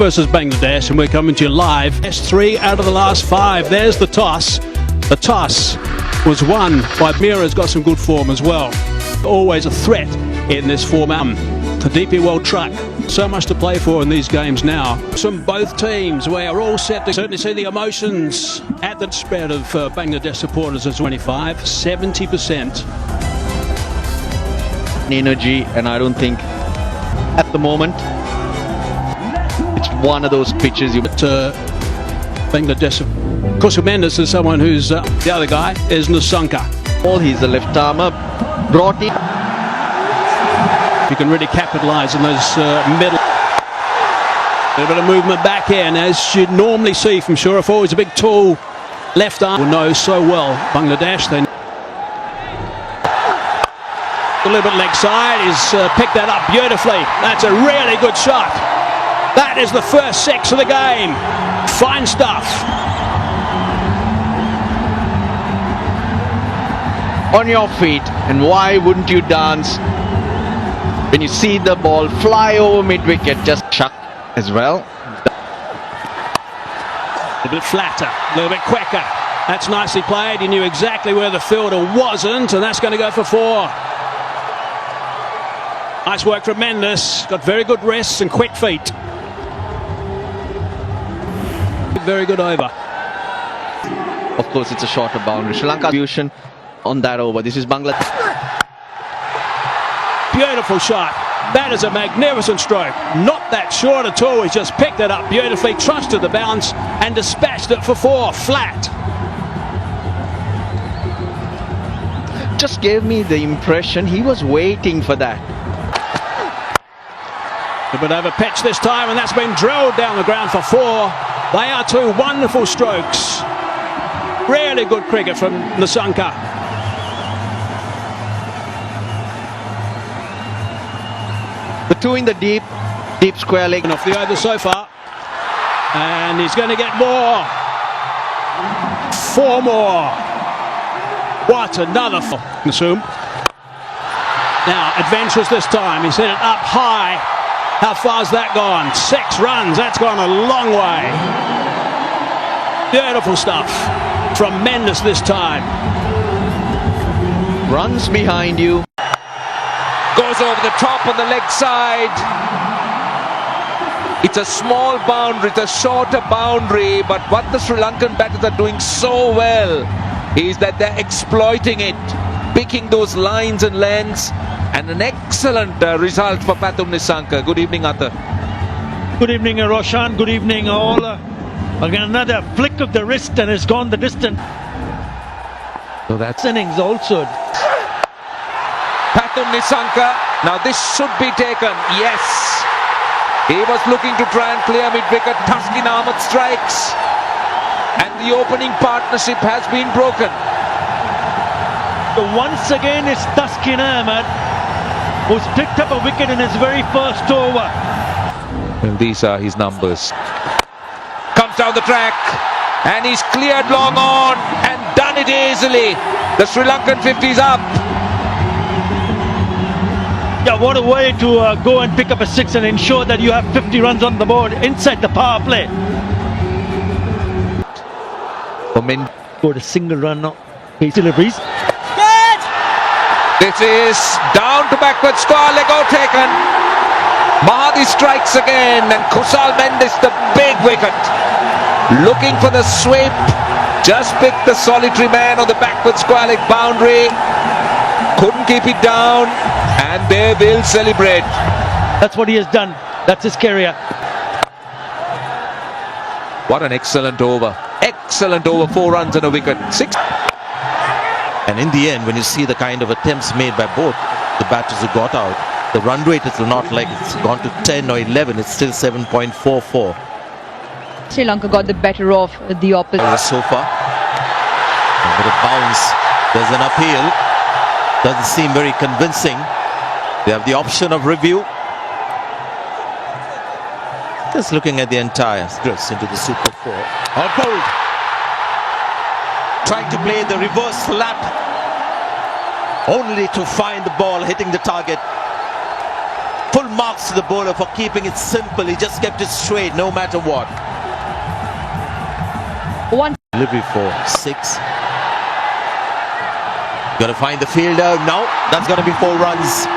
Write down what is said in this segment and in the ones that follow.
Versus Bangladesh, and we're coming to you live. S3 out of the last 5. There's the toss. The toss was won by Mira's got some good form as well. Always a threat in this format. The DP World Truck. So much to play for in these games now. From both teams, we are all set to certainly see the emotions at the spread of Bangladesh supporters as 70%. Energy, and I don't think at the moment it's one of those pitches you. Bangladesh. Of course, Mendes is someone who's the other guy is Nusanka. He's a left armer, brought in. You can really capitalise on those middle. A little bit of movement back in, as you'd normally see from Shurif. Always a big, tall left arm. Will know so well Bangladesh. They a little bit leg side. He's picked that up beautifully. That's a really good shot. That is the first 6 of the game. Fine stuff. On your feet, and why wouldn't you dance when you see the ball fly over mid-wicket? Just chuck as well. A bit flatter, a little bit quicker. That's nicely played. He knew exactly where the fielder wasn't, and that's going to go for 4. Nice work from Mendes. Got very good wrists and quick feet. Very good over. Of course, it's a shorter boundary. Sri Lanka contribution on that over. This is Bangladesh. Beautiful shot. That is a magnificent stroke. Not that short at all. He's just picked it up beautifully, trusted the bounce, and dispatched it for 4. Flat. Just gave me the impression he was waiting for that. A bit over pitch this time, and that's been drilled down the ground for 4. They are 2 wonderful strokes. Really good cricket from Nusanka. The 2 in the deep square leg. Off the over so far. And he's going to get more. 4 more. What another Nasum. Now, adventurous this time. He's hit it up high. How far's that gone? 6 runs. That's gone a long way. Beautiful stuff from Mendes this time. Runs behind you. Goes over the top on the leg side. It's a small boundary, it's a shorter boundary, but what the Sri Lankan batters are doing so well is that they're exploiting it, picking those lines and lengths, and an excellent result for Pathum Nisanka. Good evening, Arthur. Good evening, Roshan. Good evening, all. Again, another flick of the wrist, and it's gone the distance. So that's Innings also. Pathum Nisanka. Now this should be taken. Yes. He was looking to try and clear mid-wicket. Taskin Ahmed strikes. And the opening partnership has been broken. So once again, it's Taskin Ahmed who's picked up a wicket in his very first over. Well, these are his numbers. Comes down the track. And he's cleared long on and done it easily. The Sri Lankan 50 is up. Yeah, what a way to go and pick up a 6 and ensure that you have 50 runs on the board inside the power play. Got a single run now. Pace deliveries. This is down to backward square, leg out taken. Mahadi strikes again, and Kusal Mendes, the big wicket. Looking for the sweep. Just picked the solitary man on the backward square leg boundary. Couldn't keep it down, and they will celebrate. That's what he has done. That's his career. What an excellent over. Excellent over, 4 runs and a wicket. 6. And in the end, when you see the kind of attempts made by both the batters who got out, the run rate is not like it's gone to 10 or 11, it's still 7.44. Sri Lanka got the better of the opposite. So far, a bit of bounce, there's an appeal, doesn't seem very convincing. They have the option of review. Just looking at the entire drifts into the Super 4. Out bowled. Trying to play the reverse lap, only to find the ball hitting the target. Full marks to the bowler for keeping it simple. He just kept it straight no matter what. One. Delivery for 6. Got to find the fielder. No, that's going to be 4 runs.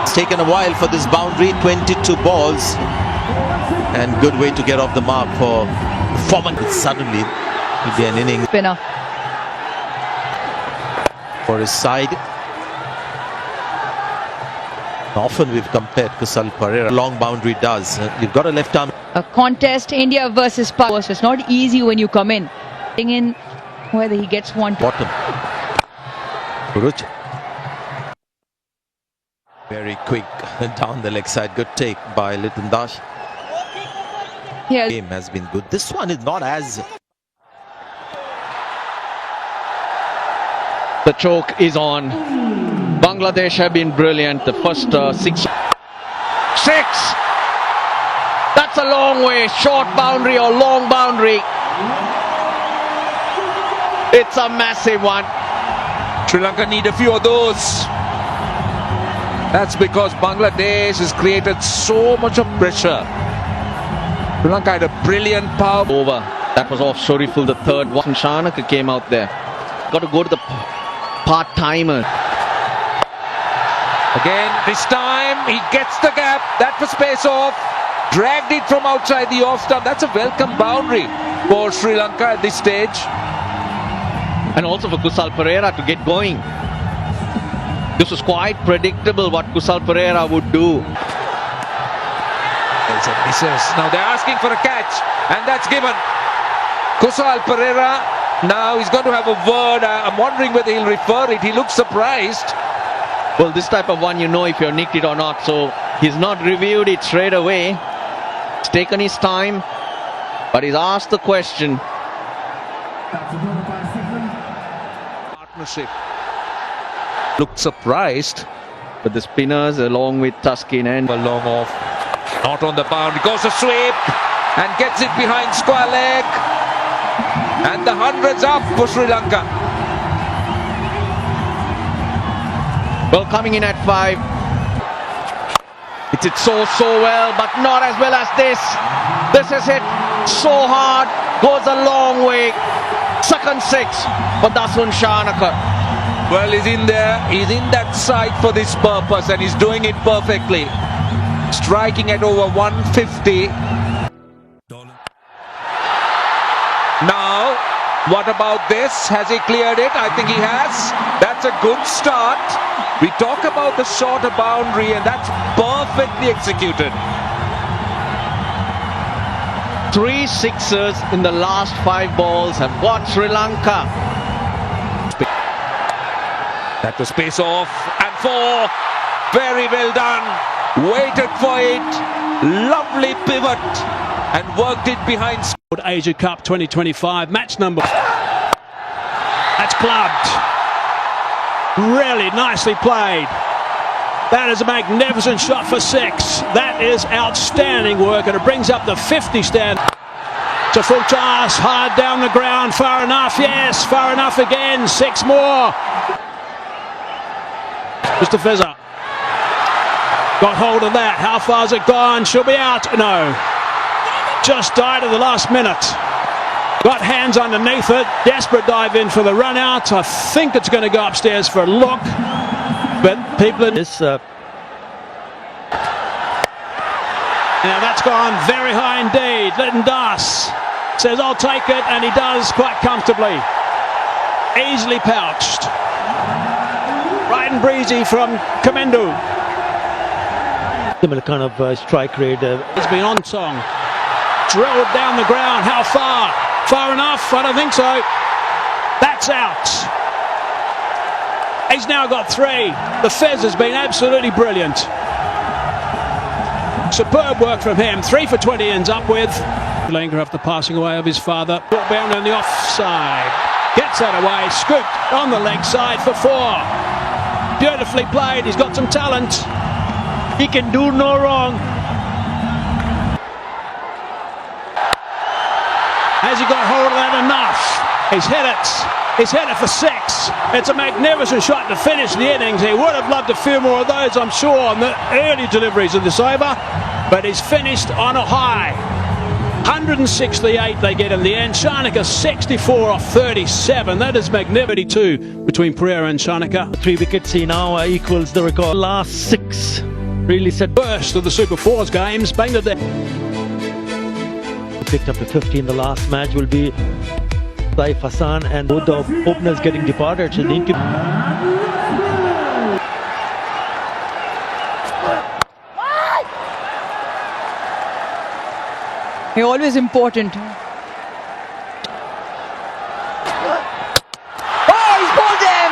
It's taken a while for this boundary. 22 balls. And good way to get off the mark for Foreman. Suddenly, it'll be an inning Spinner. for his side. Often we've compared Kusal Pereira. Long boundary does. You've got a left arm. A contest, India versus Pakistan. It's not easy when you come in. In whether he gets one. Bottom. Puruch. Very quick down the leg side. Good take by Litan Dash. Here. Game has been good. This one is not as... The choke is on. Bangladesh have been brilliant. The first 6. That's a long way. Short boundary or long boundary. It's a massive one. Sri Lanka need a few of those. That's because Bangladesh has created so much of pressure. Sri Lanka had a brilliant power. Over. That was off Shoriful, the third one. Shanaka came out there. Got to go to the part-timer. Again, this time he gets the gap. That was space off. Dragged it from outside the off stump. That's a welcome boundary for Sri Lanka at this stage. And also for Kusal Pereira to get going. This was quite predictable what Kusal Pereira would do. There's a misses. Now they're asking for a catch, and that's given. Kusal Pereira, now he's going to have a word. I'm wondering whether he'll refer it. He looks surprised. Well, this type of one, you know if you're nicked it or not. So he's not reviewed it straight away. He's taken his time, but he's asked the question. Partnership. Looked surprised. But the spinners, along with Tuskin and A long off. Not on the boundary. Goes a sweep and gets it behind square leg. And the 100's up for Sri Lanka. well, coming in at 5. It's so well, but not as well as this. This is hit so hard, goes a long way. Second 6 for Dasun Shanaka. Well, he's in there. He's in that side for this purpose, and he's doing it perfectly. Striking at over 150. Now, what about this? Has he cleared it? I think he has. That's a good start. We talk about the shorter boundary, and that's perfectly executed. 3 sixes in the last 5 balls have got Sri Lanka. That was space off, and 4. Very well done. Waited for it. Lovely pivot, and worked it behind. Asia Cup 2025 match number. That's clubbed. Really nicely played. That is a magnificent shot for 6. That is outstanding work, and it brings up the 50 stand. It's a full toss, hard down the ground, far enough, yes, far enough again, 6 more. Mr. Fezza got hold of that. How far's it gone? She'll be out. No. Just died at the last minute. Got hands underneath it. Desperate dive in for the run out. I think it's going to go upstairs for a look. But people in this. Now that's gone very high indeed. Lytton Das says, I'll take it. And he does quite comfortably. Easily pouched. Right and breezy from Kamendu. Similar kind of strike rate. It's been on song. Drilled down the ground. How far? Far enough? I don't think so. That's out. He's now got 3. The Fez has been absolutely brilliant. Superb work from him. 3 for 20 ends up with. Lanka after passing away of his father. Brought down on the offside. Gets that away. Scooped on the leg side for 4. Beautifully played. He's got some talent. He can do no wrong. Has he got hold of that enough? He's hit it. He's hit it for 6. It's a magnificent shot to finish the innings. He would have loved a few more of those, I'm sure, on the early deliveries of this over. But he's finished on a high. 168 they get in the end. Shanaka 64 off 37. That is magnificent. 2 between Pereira and Shanaka. 3 wickets he now equals the record. Last 6 really set. First of the Super 4s games. Bangladesh Picked up to 50 in the last match will be Saif Hassan, and both the openers getting departed. So they need to. They're always important. Oh, he's bowled him!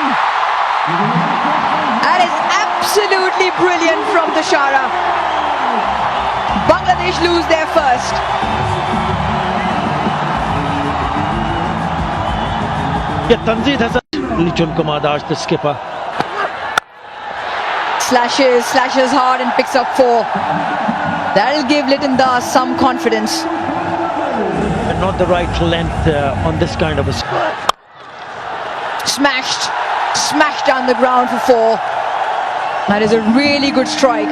That is absolutely brilliant from the Shara. Bangladesh lose their first. Yeah, Tanzid has a Lichun Kumadash, the skipper. Slashes hard and picks up 4. That'll give Lytton Das some confidence. But not the right length on this kind of a. Smashed down the ground for 4. That is a really good strike.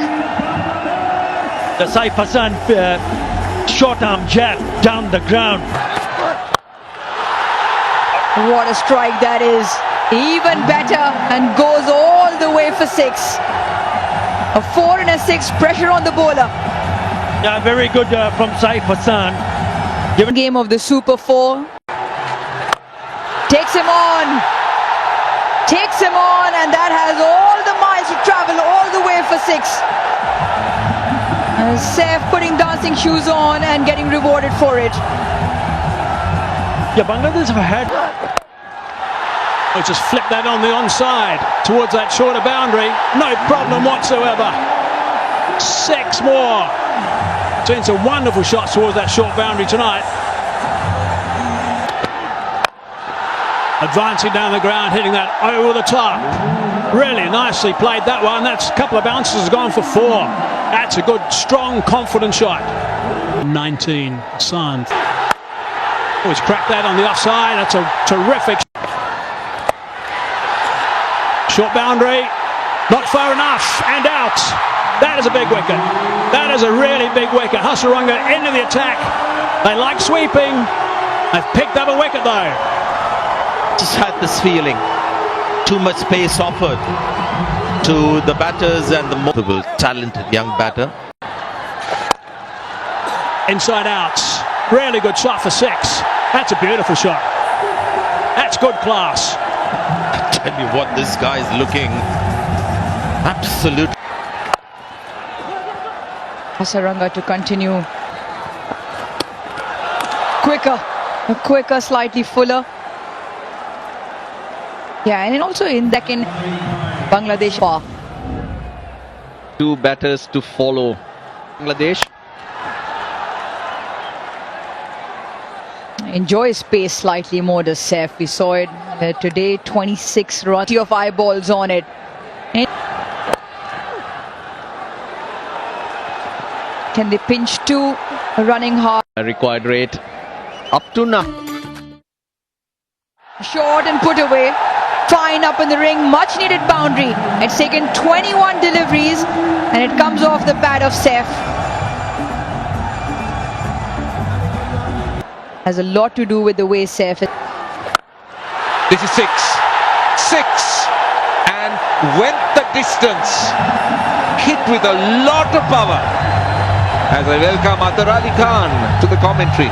The Saif Hassan short arm jab down the ground. What a strike that is. Even better, and goes all the way for 6. A 4 and a 6, pressure on the bowler. Yeah, very good from Saif Hassan. Game of the Super 4. Takes him on, and that has all the miles to travel all the way for 6. Saif putting dancing shoes on and getting rewarded for it. Yeah, Bangladesh have had. Oh, just flip that on the onside towards that shorter boundary. No problem whatsoever. 6 more. Seen some wonderful shots towards that short boundary tonight. Advancing down the ground, hitting that over the top. Really nicely played that one. That's a couple of bounces gone for 4. That's a good, strong, confident shot. 19, San. Oh, he's cracked that on the offside. That's a terrific. Short boundary, not far enough, and out. That is a big wicket. That is a really big wicket. Hasaranga into the attack. They like sweeping. They've picked up a wicket though. Just had this feeling. Too much space offered to the batters and the more talented young batter. Inside out. Really good shot for 6. That's a beautiful shot. That's good class. I tell you what, this guy is looking absolute. Hasaranga to continue. Quicker, slightly fuller. Yeah, and also in Deccan, Bangladesh far. 2 batters to follow Bangladesh. Enjoys pace slightly more, does Saif. We saw it today, 26 runs of eyeballs on it. Can they pinch 2? Running hard. Required rate up to now. Short and put away. Fine up in the ring, much needed boundary. It's taken 21 deliveries and it comes off the bat of Saif. Has a lot to do with the way Saif is. This is 6. And went the distance. Hit with a lot of power. As I welcome Atar Ali Khan to the commentary.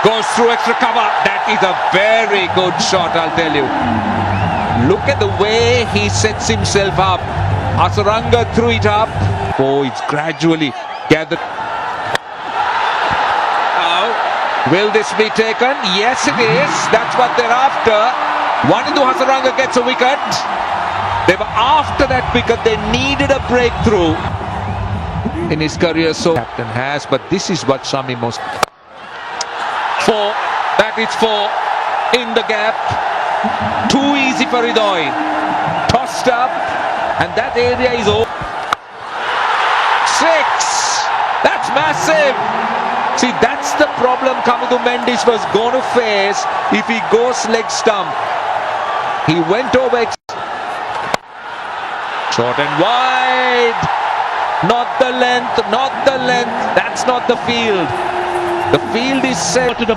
Goes through extra cover. That is a very good shot, I'll tell you. Look at the way he sets himself up. Hasaranga threw it up. Oh, it's gradually gathered. Now, will this be taken? Yes, it is. That's what they're after. One into Hasaranga gets a wicket. They were after that wicket. They needed a breakthrough in his career. So captain has, but this is what Shami most. 4. That is 4 in the gap. Too easy for Hridoy. Tossed up, and that area is over. 6. That's massive. See, that's the problem Kamudu Mendes was going to face if he goes leg stump. He went over. Short and wide. Not the length, not the length. That's not the field. The field is set to the...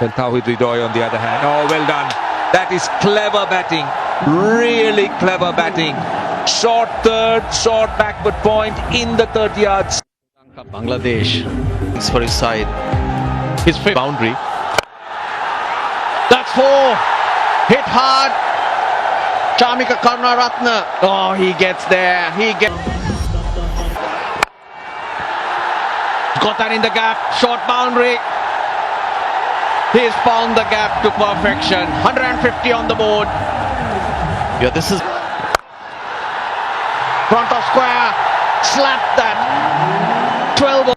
Tawhid Ridoy on the other hand. Oh, well done. That is clever batting. Really clever batting. Short third, short backward point in the 30 yards. Bangladesh. Thanks for his side. His fifth Boundary. That's 4. Hit hard. Chamika Karunaratne. Oh, he gets there. He gets. Got that in the gap. Short boundary. He's found the gap to perfection. 150 on the board. Yeah, this is Front of square. Slapped that. 12